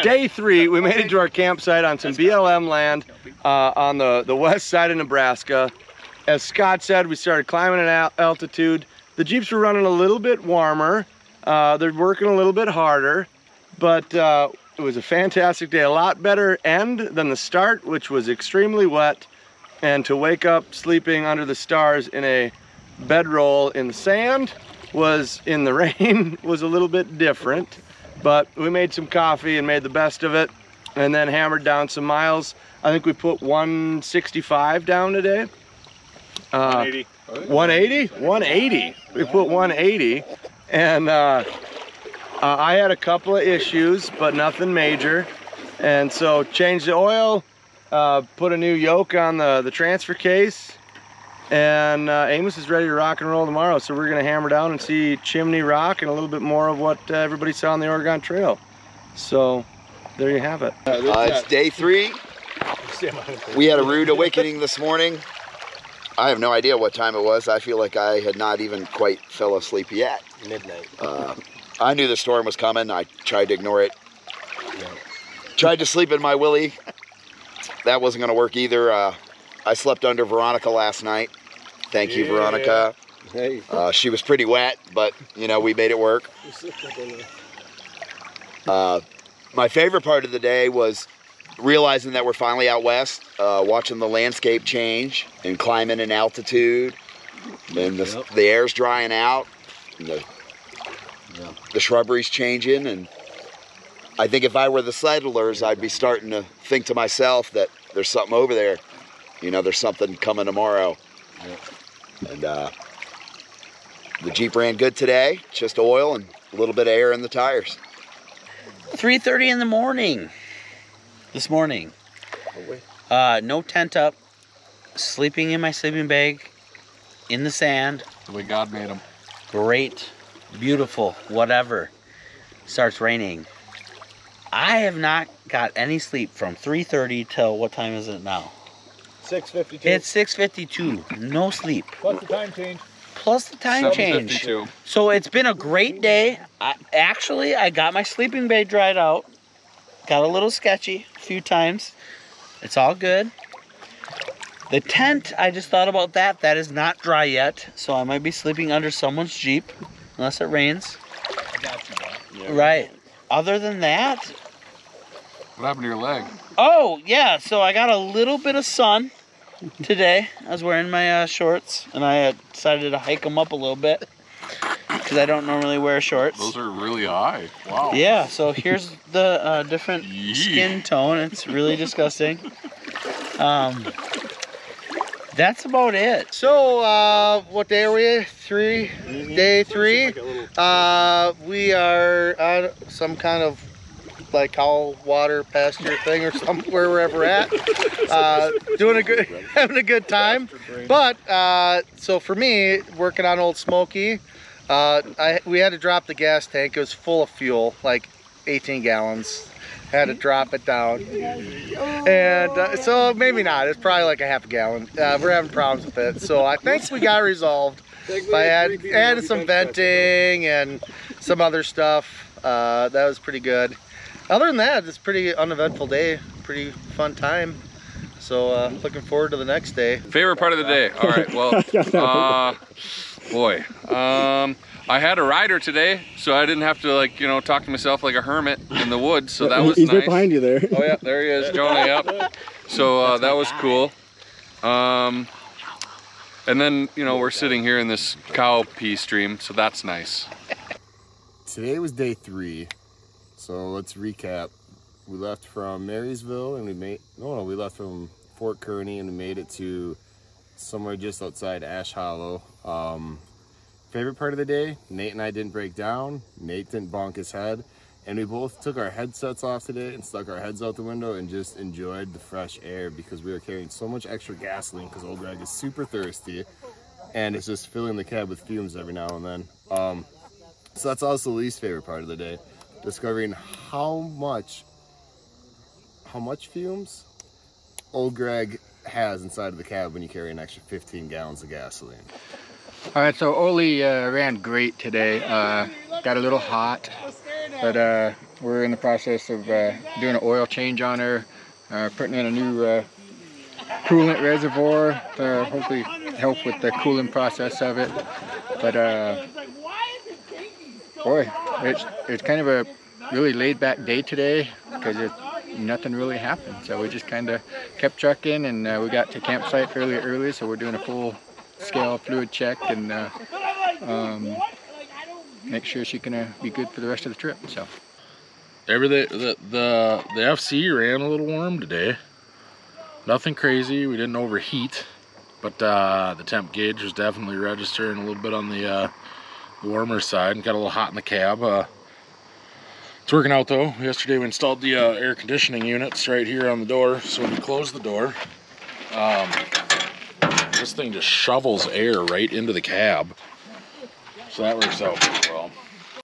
Day 3, we made it to our campsite on some BLM land on the west side of Nebraska. As Scott said, we started climbing at altitude. The Jeeps were running a little bit warmer. They're working a little bit harder, but it was a fantastic day. A lot better end than the start, which was extremely wet. And to wake up sleeping under the stars in a bedroll in the sand was in the rain was a little bit different. But we made some coffee and made the best of it, and then hammered down some miles. I think we put 165 down today. 180. 180? 180. We put 180. And I had a couple of issues, but nothing major. And so changed the oil, put a new yoke on the transfer case, and Amos is ready to rock and roll tomorrow. So we're gonna hammer down and see Chimney Rock and a little bit more of what everybody saw on the Oregon Trail. So there you have it. It's day 3. We had a rude awakening this morning. I have no idea what time it was. I feel like I had not even quite fell asleep yet. Midnight. I knew the storm was coming. I tried to ignore it. Tried to sleep in my Willie. That wasn't gonna work either. I slept under Veronica last night. Thank you, Veronica. Hey. She was pretty wet, but you know, we made it work. My favorite part of the day was realizing that we're finally out west, watching the landscape change and climbing in altitude, and the air's drying out, and the shrubbery's changing. And I think if I were the settlers, I'd be starting to think to myself that there's something over there. You know, there's something coming tomorrow. And the Jeep ran good today, just oil and a little bit of air in the tires. 3:30 in the morning. This morning. No tent up. Sleeping in my sleeping bag in the sand. The way God made them. Great. Beautiful. Whatever. Starts raining. I have not got any sleep from 3:30 till what time is it now? 6:52. It's 6:52. No sleep. Plus the time change. Plus the time change. 7:52. So it's been a great day. I got my sleeping bag dried out. Got a little sketchy a few times. It's all good. The tent, I just thought about that. That is not dry yet. So I might be sleeping under someone's Jeep. Unless it rains. I got you, bro. Right. Other than that. What happened to your leg? Oh, yeah. So I got a little bit of sun today. I was wearing my shorts. And I decided to hike them up a little bit. Because I don't normally wear shorts. Those are really high. Wow. Yeah, so here's the different skin tone. It's really disgusting. That's about it. So, what day are we? Day 3. We are on some kind of like cow water pasture thing or somewhere wherever we're at. Having a good time. But so for me, working on Old Smoky, we had to drop the gas tank. It was full of fuel, like 18 gallons. Had to drop it down. And so maybe not. It's probably like a half a gallon. We're having problems with it. So I think we got it resolved by adding some venting and some other stuff. That was pretty good. Other than that, it's a pretty uneventful day. Pretty fun time. So looking forward to the next day. Favorite part of the day. All right, well, boy. I had a rider today, so I didn't have to, like, you know, talk to myself like a hermit in the woods, so that was nice. He's right behind you there. Oh yeah, there he is, Jonah, yep. So that was cool. And then, you know, we're sitting here in this cow pee stream, so that's nice. Today was day 3, so let's recap. We left from Marysville and we left from Fort Kearney and we made it to somewhere just outside Ash Hollow. Favorite part of the day, Nate and I didn't break down, Nate didn't bonk his head, and we both took our headsets off today and stuck our heads out the window and just enjoyed the fresh air because we were carrying so much extra gasoline because old Greg is super thirsty and it's just filling the cab with fumes every now and then. So that's also the least favorite part of the day, discovering how much fumes old Greg has inside of the cab when you carry an extra 15 gallons of gasoline. All right, so Oli ran great today. Got a little hot, but we're in the process of doing an oil change on her, putting in a new coolant reservoir to hopefully help with the cooling process of it. But boy, it's kind of a really laid back day today because nothing really happened. So we just kind of kept trucking, and we got to campsite fairly early, so we're doing a full scale fluid check and make sure she can be good for the rest of the trip. So everything, the FC ran a little warm today. Nothing crazy. We didn't overheat, but the temp gauge was definitely registering a little bit on the warmer side and got a little hot in the cab. It's working out though. Yesterday we installed the air conditioning units right here on the door. So when you close the door, this thing just shovels air right into the cab. So that works out